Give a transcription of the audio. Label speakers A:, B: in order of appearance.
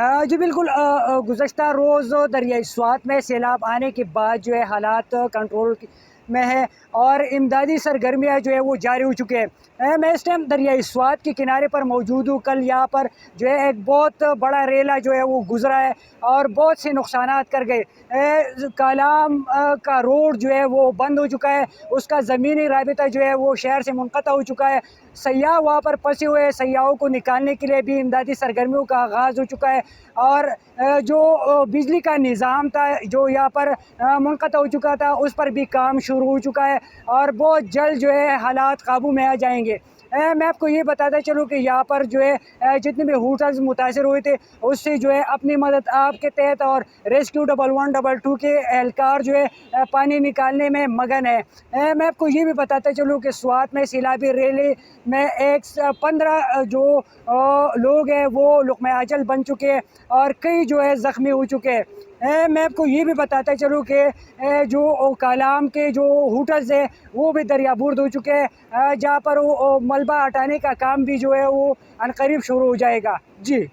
A: جی بالکل، گزشتہ روز دریائے سوات میں سیلاب آنے کے بعد جو ہے حالات کنٹرول میں ہے اور امدادی سرگرمیاں جو ہے وہ جاری ہو چکے ہیں۔ میں اس ٹائم دریائے سوات کے کنارے پر موجود ہوں۔ کل یہاں پر جو ہے ایک بہت بڑا ریلا جو ہے وہ گزرا ہے اور بہت سے نقصانات کر گئے۔ کالام کا روڈ جو ہے وہ بند ہو چکا ہے، اس کا زمینی رابطہ جو ہے وہ شہر سے منقطع ہو چکا ہے۔ سیاح وہاں پر پھنسے ہوئے ہیں، سیاحوں کو نکالنے کے لیے بھی امدادی سرگرمیوں کا آغاز ہو چکا ہے اور جو بجلی کا نظام تھا جو یہاں پر منقطع ہو چکا تھا اس پر بھی کام شروع ہو چکا ہے اور بہت جلد جو ہے حالات قابو میں آ جائیں گے۔ میں آپ کو یہ بتاتا چلوں کہ یہاں پر جو ہے جتنے بھی ہوٹلز متاثر ہوئے تھے اس سے جو ہے اپنی مدد آپ کے تحت اور ریسکیو 1122 کے اہلکار جو ہے پانی نکالنے میں مگن ہے۔ میں آپ کو یہ بھی بتاتا چلوں کہ سوات میں سیلابی ریلے میں 15 جو لوگ ہیں وہ لقمہ اجل بن چکے ہیں اور کئی جو ہے زخمی ہو چکے ہیں۔ میں آپ کو یہ بھی بتاتا چلوں کہ جو کالام کے جو ہوٹلز ہیں وہ بھی دریابورد ہو چکے ہیں، جہاں پر وہ ملبہ ہٹانے کا کام بھی جو ہے وہ عنقریب شروع ہو جائے گا۔ جی